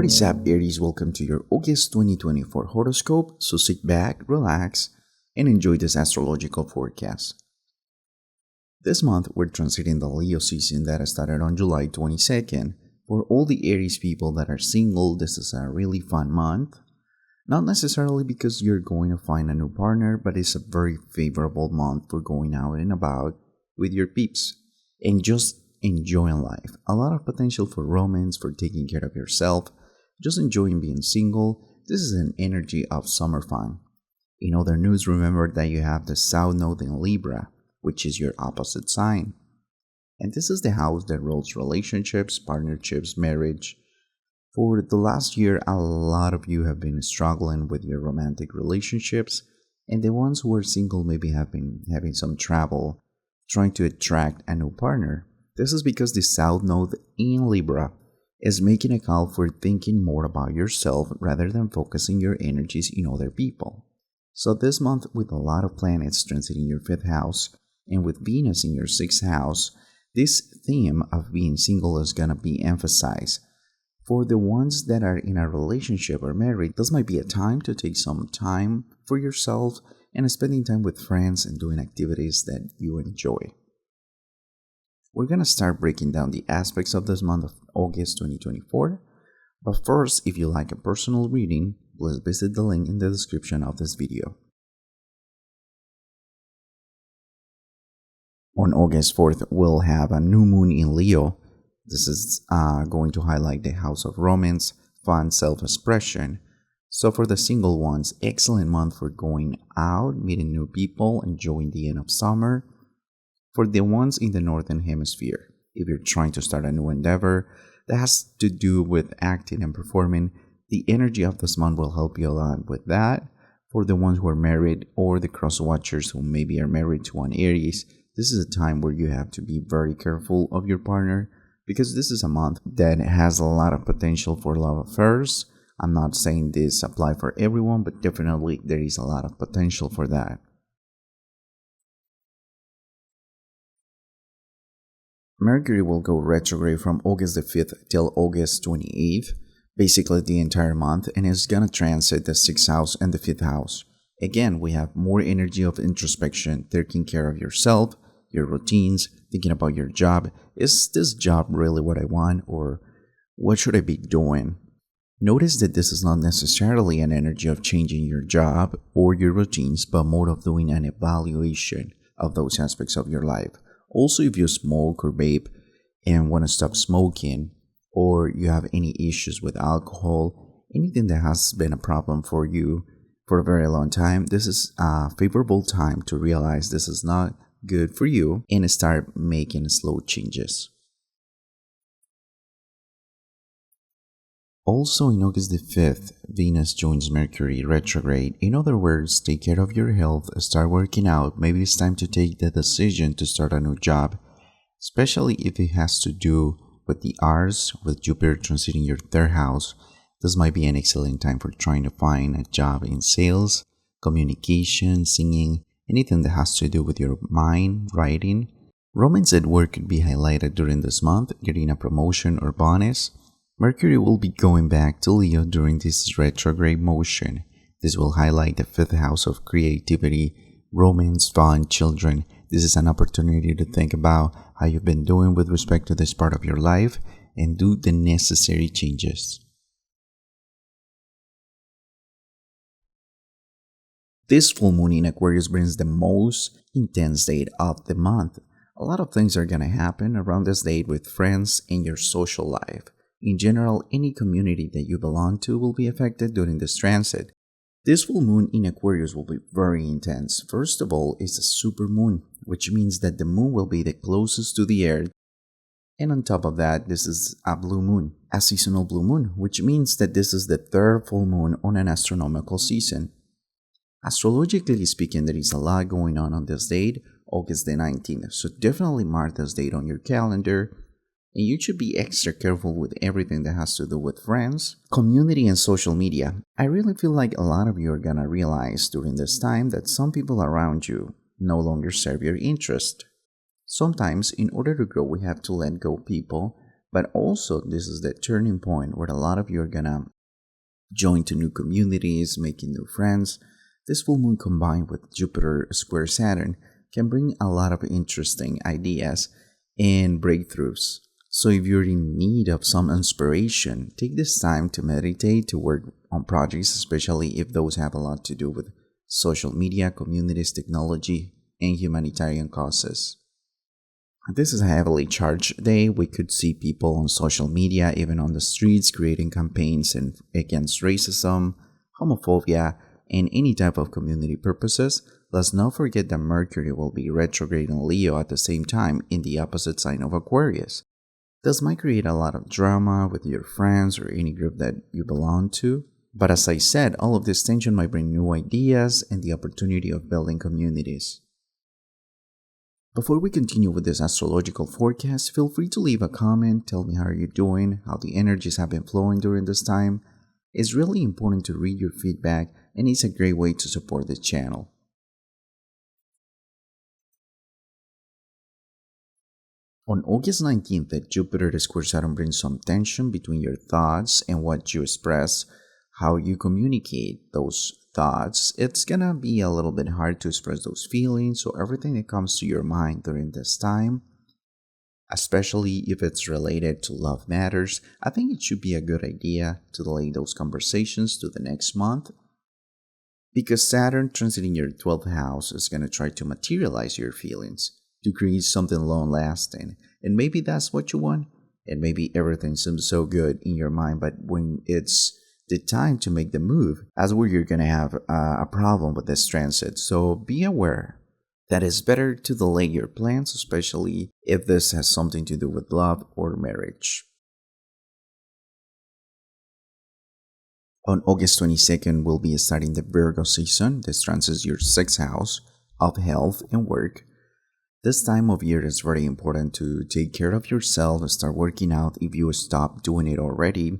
What is up, Aries? Welcome to your August 2024 horoscope. So sit back, relax, and enjoy this astrological forecast. This month, we're transiting the Leo season that started on July 22nd. For all the Aries people that are single, this is a really fun month. Not necessarily because you're going to find a new partner, but it's a very favorable month for going out and about with your peeps and just enjoying life. A lot of potential for romance, for taking care of yourself, just enjoying being single. This is an energy of summer fun. In other news, remember that you have the South Node in Libra, which is your opposite sign. And this is the house that rules relationships, partnerships, marriage. For the last year, a lot of you have been struggling with your romantic relationships, and the ones who are single maybe have been having some trouble trying to attract a new partner. This is because the South Node in Libra is making a call for thinking more about yourself rather than focusing your energies in other people. So this month, with a lot of planets transiting your 5th house and with Venus in your 6th house, this theme of being single is going to be emphasized. For the ones that are in a relationship or married, this might be a time to take some time for yourself and spending time with friends and doing activities that you enjoy. We're going to start breaking down the aspects of this month of August 2024. But first, if you like a personal reading, please visit the link in the description of this video. On August 4th, we'll have a new moon in Leo. This is going to highlight the house of romance, fun, self-expression. So for the single ones, excellent month for going out, meeting new people, enjoying the end of summer. For the ones in the Northern Hemisphere, if you're trying to start a new endeavor that has to do with acting and performing, the energy of this month will help you a lot with that. For the ones who are married or the cross-watchers who maybe are married to an Aries, this is a time where you have to be very careful of your partner because this is a month that has a lot of potential for love affairs. I'm not saying this applies for everyone, but definitely there is a lot of potential for that. Mercury will go retrograde from August the 5th till August 28th, basically the entire month, and it's gonna transit the 6th house and the 5th house. Again, we have more energy of introspection, taking care of yourself, your routines, thinking about your job. Is this job really what I want, or what should I be doing? Notice that this is not necessarily an energy of changing your job or your routines, but more of doing an evaluation of those aspects of your life. Also, if you smoke or vape and want to stop smoking, or you have any issues with alcohol, anything that has been a problem for you for a very long time, this is a favorable time to realize this is not good for you and start making slow changes. Also, in August the 5th, Venus joins Mercury retrograde. In other words, take care of your health, start working out. Maybe it's time to take the decision to start a new job, especially if it has to do with the Aries, with Jupiter transiting your 3rd house. This might be an excellent time for trying to find a job in sales, communication, singing, anything that has to do with your mind, writing. Romance at work could be highlighted during this month, getting a promotion or bonus. Mercury will be going back to Leo during this retrograde motion. This will highlight the 5th house of creativity, romance, fun, children. This is an opportunity to think about how you've been doing with respect to this part of your life and do the necessary changes. This full moon in Aquarius brings the most intense date of the month. A lot of things are going to happen around this date with friends and your social life. In general, any community that you belong to will be affected during this transit. This full moon in Aquarius will be very intense. First of all, it's a super moon, which means that the moon will be the closest to the earth. And on top of that, this is a blue moon, a seasonal blue moon, which means that this is the 3rd full moon on an astronomical season. Astrologically speaking, there is a lot going on this date, August the 19th. So definitely mark this date on your calendar. And you should be extra careful with everything that has to do with friends, community, and social media. I really feel like a lot of you are gonna realize during this time that some people around you no longer serve your interest. Sometimes, in order to grow, we have to let go of people, But also, this is the turning point where a lot of you are gonna join to new communities, making new friends. This full moon combined with Jupiter square Saturn can bring a lot of interesting ideas and breakthroughs. So if you're in need of some inspiration, take this time to meditate, to work on projects, especially if those have a lot to do with social media, communities, technology, and humanitarian causes. This is a heavily charged day. We could see people on social media, even on the streets, creating campaigns against racism, homophobia, and any type of community purposes. Let's not forget that Mercury will be retrograde in Leo at the same time in the opposite sign of Aquarius. This might create a lot of drama with your friends or any group that you belong to. But as I said, all of this tension might bring new ideas and the opportunity of building communities. Before we continue with this astrological forecast, feel free to leave a comment, tell me how you're doing, how the energies have been flowing during this time. It's really important to read your feedback, and it's a great way to support this channel. On August 19th, that Jupiter square Saturn brings some tension between your thoughts and what you express, how you communicate those thoughts. It's gonna be a little bit hard to express those feelings, so everything that comes to your mind during this time, especially if it's related to love matters, I think it should be a good idea to delay those conversations to the next month, because Saturn transiting your 12th house is gonna try to materialize your feelings, to create something long-lasting. And maybe that's what you want, and maybe everything seems so good in your mind, but when it's the time to make the move, that's where you're going to have a problem with this transit. So be aware that it's better to delay your plans, especially if this has something to do with love or marriage. On August 22nd, we'll be starting the Virgo season. This transits your 6th house of health and work. This time of year is very important to take care of yourself and start working out if you stopped doing it already.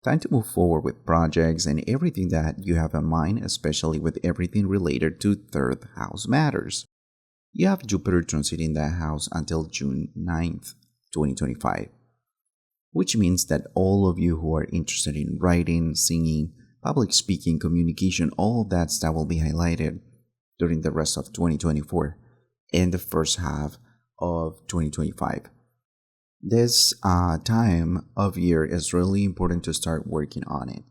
Time to move forward with projects and everything that you have in mind, especially with everything related to 3rd house matters. You have Jupiter transiting that house until June 9th, 2025, which means that all of you who are interested in writing, singing, public speaking, communication, all of that stuff will be highlighted during the rest of 2024 and the first half of 2025. This time of year is really important to start working on it.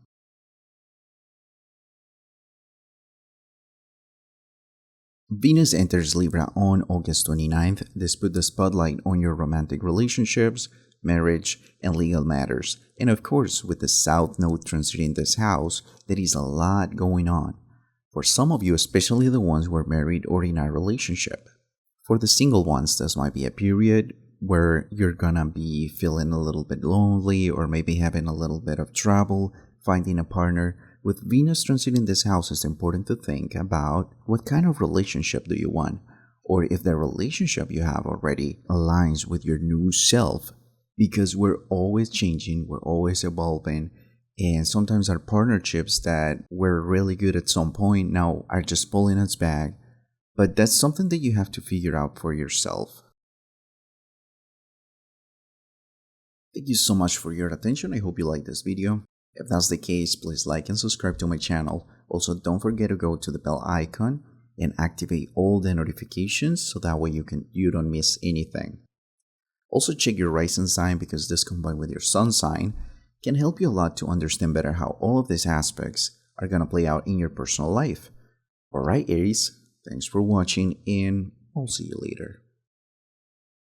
Venus enters Libra on August 29th. This puts the spotlight on your romantic relationships, marriage, and legal matters. And of course, with the South Node transiting this house, there is a lot going on. For some of you, especially the ones who are married or in a relationship. For the single ones, this might be a period where you're gonna be feeling a little bit lonely or maybe having a little bit of trouble finding a partner. With Venus transiting this house, it's important to think about what kind of relationship do you want, or if the relationship you have already aligns with your new self, because we're always changing, we're always evolving, and sometimes our partnerships that were really good at some point now are just pulling us back. But that's something that you have to figure out for yourself. Thank you so much for your attention. I hope you liked this video. If that's the case, please like and subscribe to my channel. Also, don't forget to go to the bell icon and activate all the notifications so that way you don't miss anything. Also, check your rising sign, because this combined with your sun sign can help you a lot to understand better how all of these aspects are going to play out in your personal life. Alright, Aries, thanks for watching, and I'll see you later.